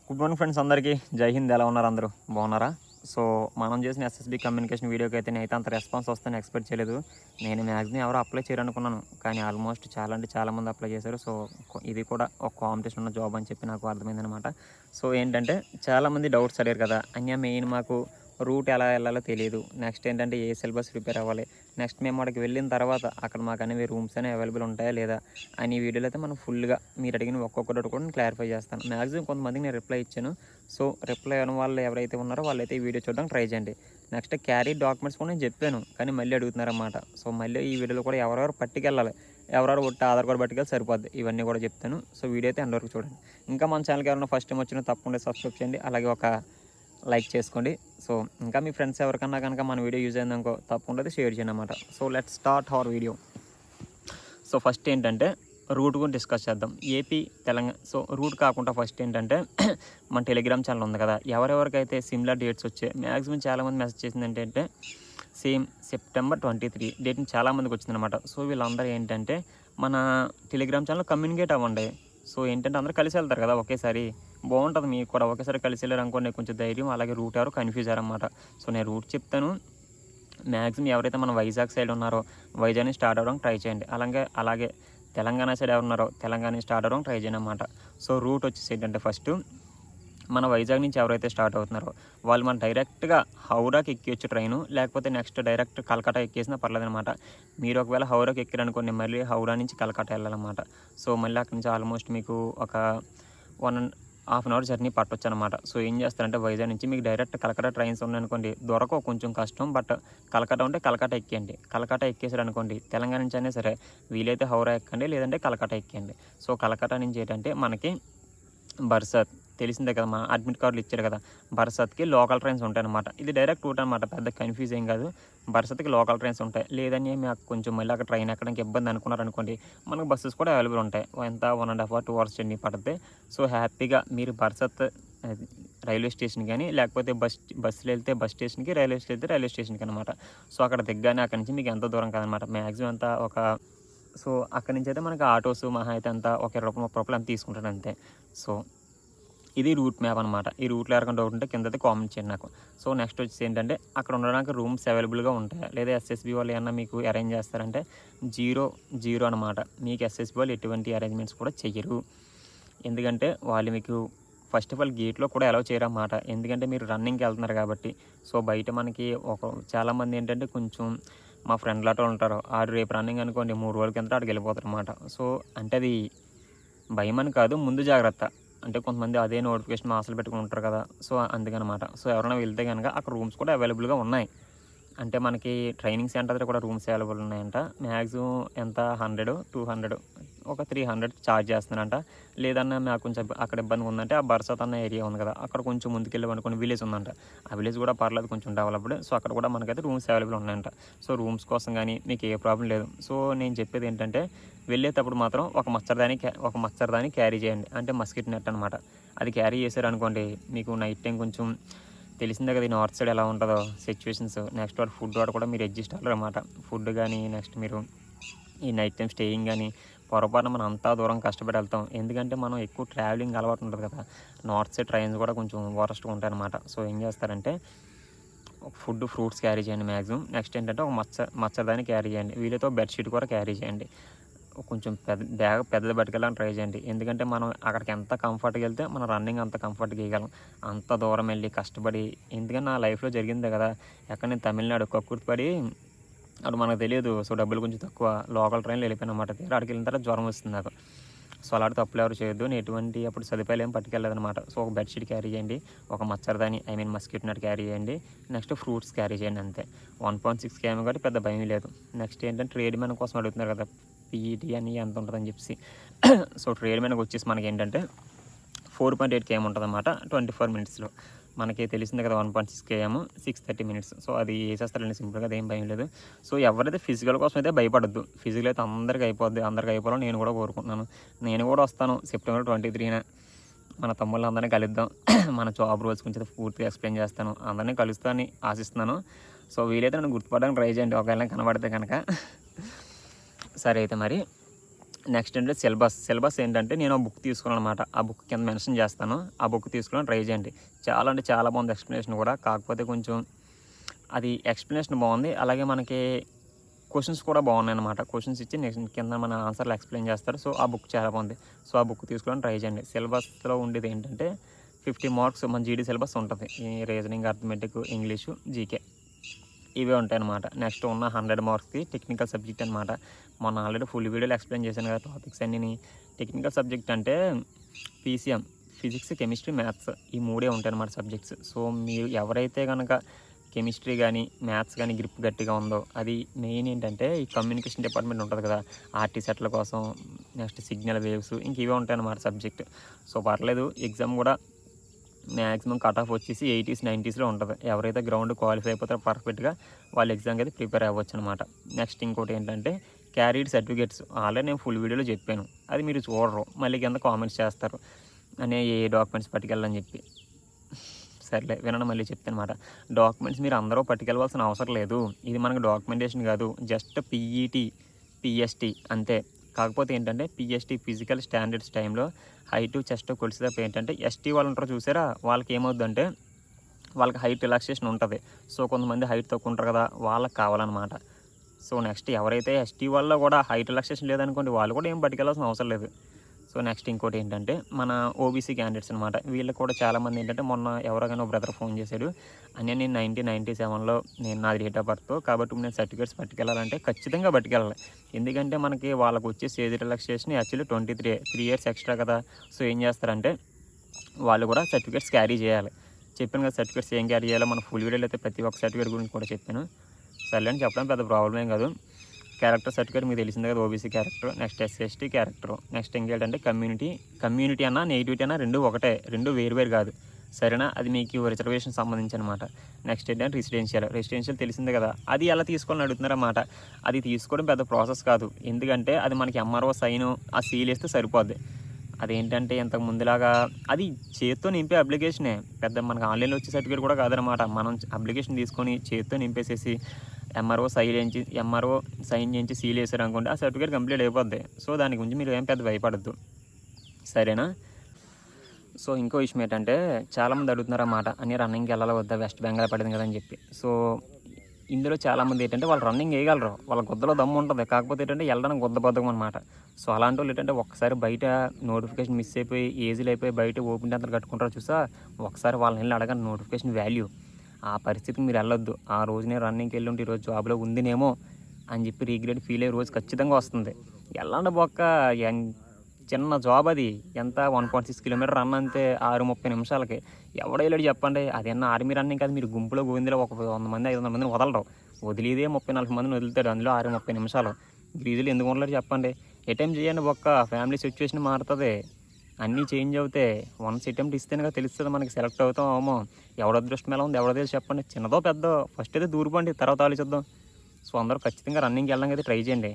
Good morning friends అందరికీ జై హింద్. ఎలా ఉన్నారు అందరూ బాగున్నారా? సో మనం చేసిన ఎస్ఎస్బి కమ్యూనికేషన్ వీడియోకి అయితే నేనైతే అంత రెస్పాన్స్ వస్తుందని ఎక్స్పెక్ట్ చేయలేదు. నేను మ్యాక్సిమం ఎవరు అప్లై చేయరనుకున్నాను, కానీ ఆల్మోస్ట్ చాలా అంటే చాలామంది అప్లై చేశారు. సో ఇది కూడా ఒక కాంపిటీషన్ ఉన్న జాబ్ అని చెప్పి నాకు అర్థమైందనమాట. సో ఏంటంటే చాలామంది డౌట్స్ అడిగారు కదా అన్య, మెయిన్ మాకు రూట్ ఎలా వెళ్ళాలో తెలియదు. నెక్స్ట్ ఏంటంటే ఏ సిలబస్ ప్రిపేర్ అవ్వాలి, నెక్స్ట్ మేము అక్కడికి వెళ్ళిన తర్వాత అక్కడ మాకు అనేవి రూమ్స్ అనేవి అవైలబుల్ ఉంటాయా లేదా అని ఈ వీడియోలో అయితే మనం ఫుల్గా మీరు అడిగిన ఒక్కొక్కటి కూడా క్లారిఫై చేస్తాను. మ్యాక్సిమం కొంతమందికి నేను రిప్లై ఇచ్చాను. సో రిప్లై అయిన వాళ్ళు ఎవరైతే ఉన్నారో వాళ్ళైతే ఈ వీడియో చూడడానికి ట్రై చేయండి. నెక్స్ట్ క్యారీ డాక్యుమెంట్స్ కూడా నేను చెప్పాను, కానీ మళ్ళీ అడుగుతున్నారన్నమాట. సో మళ్ళీ ఈ వీడియోలో కూడా ఎవరెవరు పట్టుకెళ్ళాలి, ఎవరెవరు ఒట్టి ఆధార్ కార్డు పట్టుకెళ్ళి సరిపోద్ది, ఇవన్నీ కూడా చెప్తాను. సో వీడియో అయితే ఎండ్ వరకు చూడండి. ఇంకా మన ఛానల్కి ఎవరైనా ఫస్ట్ టైం వచ్చినా తప్పకుండా సబ్స్క్రైబ్ చేయండి, అలాగే ఒక లైక్ చేసుకోండి. సో ఇంకా మీ ఫ్రెండ్స్ ఎవరికన్నా కనుక మన వీడియో యూజ్ అయిందనుకో తప్పకుండా షేర్ చేయండి అన్నమాట. So let's start our video. So first ఏంటంటే రూట్ గురించి డిస్కస్ చేద్దాం. ఏపీ తెలంగాణ. సో రూట్ కాకుండా ఫస్ట్ ఏంటంటే మన టెలిగ్రామ్ ఛానల్ ఉంది కదా, ఎవరెవరికైతే సిమిలర్ డేట్స్ వచ్చాయి, మ్యాక్సిమం చాలామంది మెసేజ్ చేసింది ఏంటంటే సేమ్ September 23 డేట్ని చాలామందికి వచ్చిందనమాట. సో వీళ్ళందరూ ఏంటంటే మన టెలిగ్రామ్ ఛానల్ కమ్యూనికేట్ అవ్వండి. సో ఏంటంటే అందరూ కలిసి వెళ్తారు కదా ఒకేసారి, బాగుంటుంది మీకు కూడా. ఒకేసారి కలిసి వెళ్ళారు అనుకోండి, కొంచెం ధైర్యం, అలాగే రూట్ ఎవరు కన్ఫ్యూజ్ అయ్యారన్నమాట. సో నేను రూట్ చెప్తాను. మ్యాక్సిమం ఎవరైతే మన వైజాగ్ సైడ్ ఉన్నారో వైజాగ్ నుంచి స్టార్ట్ అవ్వడం ట్రై చేయండి. అలాగే తెలంగాణ సైడ్ ఎవరు ఉన్నారో తెలంగాణ నుంచి స్టార్ట్ అవ్వడం ట్రై చేయండి అన్నమాట. సో రూట్ వచ్చేసి ఏంటంటే ఫస్ట్ మన వైజాగ్ నుంచి ఎవరైతే స్టార్ట్ అవుతున్నారో వాళ్ళు మన డైరెక్ట్గా హౌరాకి ఎక్కివచ్చు ట్రైను, లేకపోతే నెక్స్ట్ డైరెక్ట్ కలకట్టా ఎక్కేసినా పర్లేదనమాట. మీరు ఒకవేళ హౌరాకి ఎక్కారనుకోండి, మళ్ళీ హౌరా నుంచి కలకట్టా వెళ్ళాలన్నమాట. సో మళ్ళీ అక్కడి నుంచి ఆల్మోస్ట్ మీకు ఒక 1.5 hour జర్నీ పట్టొచ్చు అనమాట. సో ఏం చేస్తారంటే వైజాగ్ నుంచి మీకు డైరెక్ట్ కలకట్టా ట్రైన్స్ ఉన్నాయనుకోండి, దొరకవు, కొంచెం కష్టం. బట్ కలకట్టా ఉంటే కలకట్టా ఎక్కండి. కలకట్టా ఎక్కేసారు అనుకోండి, తెలంగాణ నుంచి అయినా సరే వీలైతే హౌరా ఎక్కండి, లేదంటే కలకట్టా ఎక్కండి. సో కలకట్టా నుంచి ఏంటంటే మనకి బర్సాత్ తెలిసిందే కదా, మన అడ్మిట్ కార్డులు ఇచ్చారు కదా, బర్సాత్కి లోకల్ ట్రైన్స్ ఉంటాయి అనమాట. ఇది డైరెక్ట్ రూట్ అనమాట, పెద్ద కన్ఫ్యూజ్ ఏం కాదు. బర్సాత్కి లోకల్ ట్రైన్స్ ఉంటాయి. లేదని మాకు కొంచెం మళ్ళీ అక్కడ ట్రైన్ ఎక్కడానికి ఇబ్బంది అనుకున్నారనుకోండి, మనకు బస్సెస్ కూడా అవైలబుల్ ఉంటాయి. ఎంత 1.5 hour 2 hours జర్నీ పడుతుంది. సో హ్యాపీగా మీరు బర్సాత్ రైల్వే స్టేషన్ కానీ, లేకపోతే బస్సులు వెళ్తే బస్ స్టేషన్కి, రైల్వే స్టేషన్ వెళ్తే రైల్వే స్టేషన్కి అనమాట. సో అక్కడ దిగ్గానే అక్కడి నుంచి మీకు ఎంత దూరం కాదనమాట, మ్యాక్సిమం అంతా ఒక. సో అక్కడి నుంచి అయితే మనకి ఆటోస్ మహా అయితే అంతా ఒక 20 రూపాయలు అంత తీసుకుంటాడు అంతే. సో ఇది రూట్ మ్యాప్ అనమాట. ఈ రూట్లో ఎవరికైనా డౌట్ ఉంటే కింద అయితే కామెంట్ చేయండి నాకు. సో నెక్స్ట్ వచ్చేసి ఏంటంటే అక్కడ ఉండడానికి రూమ్స్ అవైలబుల్గా ఉంటాయి, లేదా ఎస్ఎస్బి వాళ్ళు ఏమన్నా మీకు అరేంజ్ చేస్తారంటే 0 అనమాట. మీకు ఎస్ఎస్బి వాళ్ళు ఎటువంటి అరేంజ్మెంట్స్ కూడా చెయ్యరు. ఎందుకంటే వాళ్ళు మీకు ఫస్ట్ ఆఫ్ ఆల్ గేట్లో కూడా అలౌ చేయరన్నమాట. ఎందుకంటే మీరు రన్నింగ్కి వెళ్తున్నారు కాబట్టి. సో బయట మనకి చాలామంది ఏంటంటే కొంచెం మా ఫ్రెండ్ లాంటి ఉంటారు, ఆడు రేపు రన్నింగ్ అనుకోండి 3 రోజుల కింద ఆడికి వెళ్ళిపోతారు అనమాట. సో అంటే అది భయం అని కాదు, ముందు జాగ్రత్త. అంటే కొంతమంది అదే నోటిఫికేషన్ ఆశలు పెట్టుకుని ఉంటారు కదా, సో అందుకనమాట. సో ఎవరైనా వెళ్తే కనుక అక్కడ రూమ్స్ కూడా అవైలబుల్గా ఉన్నాయి. అంటే మనకి ట్రైనింగ్ సెంటర్ దగ్గర కూడా రూమ్స్ అవైలబుల్ ఉన్నాయంట. మ్యాక్సిమం ఎంత 100 200 ఒక 300 ఛార్జ్ చేస్తున్నారంట. లేదన్నా మాకు కొంచెం అక్కడ ఇబ్బంది ఉందంటే ఆ బర్సాత్ అన్న ఏరియా ఉంది కదా, అక్కడ కొంచెం ముందుకెళ్ళి విలేజ్ ఉందంట. ఆ విలేజ్ కూడా పర్లేదు, కొంచెం డెవలప్డ్. సో అక్కడ కూడా మనకైతే రూమ్స్ అవైలబుల్ ఉన్నాయంట. సో రూమ్స్ కోసం కానీ మీకు ఏ ప్రాబ్లం లేదు. సో నేను చెప్పేది ఏంటంటే వెళ్ళేటప్పుడు మాత్రం ఒక మచ్చరదాని క్యారీ చేయండి, అంటే మస్కిట్ నెట్ అనమాట. అది క్యారీ చేశారనుకోండి, మీకు నైట్ టైం కొంచెం తెలిసిందే కదా ఈ నార్త్ సైడ్ ఎలా ఉంటుందో సిచ్యువేషన్స్. నెక్స్ట్ ఫుడ్ కూడా మీరు అడ్జస్ట్ అవ్వరు అనమాట. ఫుడ్ కానీ నెక్స్ట్ మీరు ఈ నైట్ టైం స్టేయింగ్ కానీ పొరపాటున మనం అంతా దూరం కష్టపడి వెళ్తాం. ఎందుకంటే మనం ఎక్కువ ట్రావెలింగ్ అలవాటు ఉంటుంది కదా, నార్త్ సైడ్ ట్రైన్స్ కూడా కొంచెం వరస్ట్గా ఉంటాయి అనమాట. సో ఏం చేస్తారంటే ఫుడ్ ఫ్రూట్స్ క్యారీ చేయండి మ్యాక్సిమం. నెక్స్ట్ ఏంటంటే ఒక మచ్చదాన్ని క్యారీ చేయండి, వీళ్ళతో బెడ్షీట్ కూడా క్యారీ చేయండి. కొంచెం బ్యాగ్ పెద్దది పట్టుకెళ్ళాలని ట్రై చేయండి. ఎందుకంటే మనం అక్కడికి ఎంత కంఫర్ట్గా వెళ్తే మన రన్నింగ్ అంత కంఫర్ట్గా వేయగలం. అంత దూరం వెళ్ళి కష్టపడి, ఎందుకంటే నా లైఫ్లో జరిగిందే కదా. ఎక్కడ నేను తమిళనాడు కక్కుర్తిపడి, అప్పుడు మనకు తెలియదు. సో డబ్బులు కొంచెం తక్కువ, లోకల్ ట్రైన్లో వెళ్ళిపోయాను అనమాట. అక్కడికి వెళ్ళిన తర్వాత జ్వరం వస్తుంది నాకు. సో అలాంటి తప్పులు ఎవరు చేయొద్దు. నేను ఎటువంటి అప్పుడు సదుపాయాలు ఏం పట్టుకెళ్ళదనమాట. సో ఒక బెడ్షీట్ క్యారీ చేయండి, ఒక మచ్చరదాని మస్కిట్ నెట్ క్యారీ చేయండి, నెక్స్ట్ ఫ్రూట్స్ క్యారీ చేయండి అంతే. 1.6 km కాబట్టి పెద్ద భయం లేదు. నెక్స్ట్ ఏంటంటే ట్రేడ్ మ్యాన్ కోసం అడుగుతున్నారు కదా, పీఈటీ అని ఎంత ఉంటుందని చెప్పి. సో ట్రేడ్ మ్యాన్కి వచ్చేసి మనకి ఏంటంటే 4.8 km ఉంటుంది అన్నమాట 24 minutesలో. మనకి తెలిసిందే కదా 1.6 km 6:30 minutes. సో అది వేసేస్తారండి సింపుల్గా, అదేం భయం లేదు. సో ఎవరైతే ఫిజికల్ కోసం అయితే భయపడద్దు. ఫిజికల్ అయితే అందరికీ అయిపోవాలని నేను కూడా కోరుకుంటున్నాను. నేను కూడా వస్తాను September 23న. మన తమ్ముళ్ళందరినీ కలుద్దాం. మన జాబ్ రోల్స్ గురించి పూర్తిగా ఎక్స్ప్లెయిన్ చేస్తాను, అందరినీ కలుస్తానని ఆశిస్తున్నాను. సో వీలైతే నన్ను గుర్తుపడడానికి ట్రై చేయండి ఒకవేళ కనబడితే కనుక. సరే అయితే మరి నెక్స్ట్ అంటే సిలబస్ ఏంటంటే నేను ఆ బుక్ తీసుకున్నాను అనమాట. ఆ బుక్ కింద మెన్షన్ చేస్తాను. ఆ బుక్ తీసుకొని ట్రై చేయండి. చాలా అంటే చాలా బాగుంది ఎక్స్ప్లెనేషన్ కూడా. కాకపోతే కొంచెం అది ఎక్స్ప్లెనేషన్ బాగుంది. అలాగే మనకి క్వశ్చన్స్ కూడా బాగున్నాయన్నమాట. క్వశ్చన్స్ ఇచ్చి నెక్స్ట్ కింద మన ఆన్సర్లు ఎక్స్ప్లెయిన్ చేస్తారు. సో ఆ బుక్ చాలా బాగుంది. సో ఆ బుక్ తీసుకొని ట్రై చేయండి. సిలబస్లో ఉండేది ఏంటంటే 50 మార్క్స్ మన జీడీ సిలబస్ ఉంటుంది. ఈ రీజనింగ్, అర్థమెటిక్, ఇంగ్లీషు, జీకే ఇవే ఉంటాయన్నమాట. నెక్స్ట్ ఉన్న 100 మార్క్స్కి టెక్నికల్ సబ్జెక్ట్ అనమాట. మొన్న ఆల్రెడీ ఫుల్ వీడియోలో ఎక్స్ప్లెయిన్ చేశాను కదా టాపిక్స్ అన్నీ. టెక్నికల్ సబ్జెక్ట్ అంటే పీసీఎం, ఫిజిక్స్, కెమిస్ట్రీ, మ్యాథ్స్ ఈ మూడే ఉంటాయి అన్నమాట సబ్జెక్ట్స్. సో మీరు ఎవరైతే కనుక కెమిస్ట్రీ కానీ మ్యాథ్స్ కానీ గ్రిప్ గట్టిగా ఉందో, అది మెయిన్ ఏంటంటే ఈ కమ్యూనికేషన్ డిపార్ట్మెంట్ ఉంటుంది కదా, ఆర్టీ సెట్ల కోసం, నెక్స్ట్ సిగ్నల్ వేవ్స్, ఇంక ఇవే ఉంటాయన్నమాట సబ్జెక్ట్. సో పర్లేదు, ఎగ్జామ్ కూడా మ్యాక్సిమం కట్ ఆఫ్ వచ్చేసి 80s 90sలో ఉంటుంది. ఎవరైతే గ్రౌండ్ క్వాలిఫై అయిపోతారో పర్ఫెక్ట్గా వాళ్ళు ఎగ్జామ్కి అయితే ప్రిపేర్ అవ్వచ్చు అనమాట. నెక్స్ట్ ఇంకోటి ఏంటంటే క్యారీడ్ సర్టిఫికేట్స్. ఆల్రెడీ నేను ఫుల్ వీడియోలో చెప్పాను, అది మీరు చూడరు, మళ్ళీ కింద కామెంట్స్ చేస్తారు అనే ఏ డాక్యుమెంట్స్ పట్టుకెళ్ళని చెప్పి. సర్లే వినండి, మళ్ళీ చెప్తాను అనమాట. డాక్యుమెంట్స్ మీరు అందరూ పట్టుకెళ్ళవలసిన అవసరం లేదు. ఇది మనకు డాక్యుమెంటేషన్ కాదు, జస్ట్ పీఈటీ, పిఎస్టీ అంతే. కాకపోతే ఏంటంటే పిఎస్టీ ఫిజికల్ స్టాండర్డ్స్ టైంలో హైట్ చెస్ట్ కొలిసేటప్పుడు ఏంటంటే ఎస్టీ వాళ్ళు ఉంటారు చూసారా, వాళ్ళకి ఏమవుద్దంటే వాళ్ళకి హైట్ రిలాక్సేషన్ ఉంటుంది. సో కొంతమంది హైట్ తక్కువ ఉంటారు కదా, వాళ్ళకి కావాలన్నమాట. సో నెక్స్ట్ ఎవరైతే ఎస్టీ వాళ్ళలో కూడా హైట్ రిలాక్సేషన్ లేదనుకోండి, వాళ్ళు కూడా ఏం పట్టుకెళ్ళాల్సిన అవసరం లేదు. సో నెక్స్ట్ ఇంకోటి ఏంటంటే మన ఓబీసీ క్యాండిడేట్స్ అనమాట. వీళ్ళు కూడా చాలామంది ఏంటంటే మొన్న ఎవరికైనా బ్రదర్ ఫోన్ చేశాడు, అని నేను 1997లో నేను నా డేట్ ఆఫ్ బర్త్ కాబట్టి నేను సర్టిఫికేట్స్ పట్టుకెళ్ళాలంటే ఖచ్చితంగా పట్టుకెళ్ళాలి. ఎందుకంటే మనకి వాళ్ళకు వచ్చే age relaxation actually 3 years extra కదా. సో ఏం చేస్తారంటే వాళ్ళు కూడా సర్టిఫికేట్స్ క్యారీ చేయాలి. చెప్పాను కదా సర్టిఫికేట్స్ ఏం క్యారీ చేయాలో మన ఫుల్ వీడియోలో అయితే ప్రతి ఒక్క సర్టిఫికేట్ గురించి కూడా చెప్పాను. సర్లే అని చెప్పడం పెద్ద ప్రాబ్లం ఏం కాదు. క్యారెక్టర్ సర్టిఫికేట్ మీకు తెలిసిందే కదా, OBC character, next SC character, next ఇంకేంటంటే కమ్యూనిటీ అన్నా నేటివిటీ అన్నా రెండు ఒకటే, రెండు వేరు కాదు, సరేనా. అది మీకు రిజర్వేషన్ సంబంధించి అనమాట. నెక్స్ట్ ఏంటంటే రెసిడెన్షియల్ తెలిసిందే కదా, అది ఎలా తీసుకోవాలని అడుగుతున్నారన్నమాట. అది తీసుకోవడం పెద్ద ప్రాసెస్ కాదు, ఎందుకంటే అది మనకి ఎంఆర్ఓ సైను ఆ సీల్ వేస్తే సరిపోద్ది. అదేంటంటే ఇంతకు ముందులాగా అది చేత్తో నింపే అప్లికేషనే, పెద్ద మనకు ఆన్లైన్లో వచ్చే సర్టిఫికేట్ కూడా కాదనమాట. మనం అప్లికేషన్ తీసుకొని చేత్తో నింపేసేసి ఎంఆర్ఓ సైన్ చేయించి సీల్ వేసారు అనుకోండి, ఆ సర్టిఫికేట్ కంప్లీట్ అయిపోద్ది. సో దాని గురించి మీరు ఏం పెద్ద భయపడద్దు, సరేనా. సో ఇంకో విషయం ఏంటంటే చాలామంది అడుగుతున్నారన్నమాట, అని రన్నింగ్కి వెళ్ళాలి వద్దా, వెస్ట్ బెంగాల్ పడింది కదా అని చెప్పి. సో ఇందులో చాలామంది ఏంటంటే వాళ్ళు రన్నింగ్ వేయగలరు, వాళ్ళ గుద్దలో దమ్ము ఉంటుంది, కాకపోతే ఏంటంటే వెళ్ళడానికి గుద్ద బద్దకం అనమాట. సో అలాంటి వాళ్ళు ఏంటంటే ఒక్కసారి బయట నోటిఫికేషన్ మిస్ అయిపోయి ఏజీలు అయిపోయి బయట ఓపెన్ టెంతలు కట్టుకుంటారు చూసా, ఒకసారి వాళ్ళని వెళ్ళి అడగండి నోటిఫికేషన్ వాల్యూ. ఆ పరిస్థితికి మీరు వెళ్ళొద్దు. ఆ రోజునే రన్నింగ్కి వెళ్ళి ఉంటే ఈరోజు జాబ్లో ఉందినేమో అని చెప్పి రీగ్రేడ్ ఫీల్ అయ్యే రోజు ఖచ్చితంగా వస్తుంది. వెళ్ళండి బొక్క, చిన్న జాబ్ అది, ఎంత 1.6 కిలోమీటర్ రన్ అంతే 6:30 నిమిషాలకి. ఎవడో వెళ్ళాడు చెప్పండి, అదేమన్నా ఆర్మీ రన్నింగ్ కాదు. మీరు గుంపులో గోవిందులో ఒక 100 మంది 500 మందిని వదలరు, వదిలేదే 30-40 మందిని వదులుతాడు, అందులో 6:30 నిమిషాలు. గ్రీజులు ఎందుకు ఉండలేరు చెప్పండి. అటెంప్ట్ చేయండి బొక్క, ఫ్యామిలీ సిచ్యువేషన్ మారుతుంది, అన్నీ చేంజ్ అవుతాయి. వన్స్ అటెంప్ట్ ఇస్తేనే తెలుస్తుంది మనకి సెలెక్ట్ అవుతామో. ఎవడ అదృష్టం ఎలా ఉంది ఎవడో తెలిసి చెప్పండి, చిన్నదో పెద్దో ఫస్ట్ అయితే దూరిపోండి, తర్వాత ఆలోచిద్దాం. సో అందరూ ఖచ్చితంగా రన్నింగ్కి వెళ్ళడానికి అయితే ట్రై చేయండి.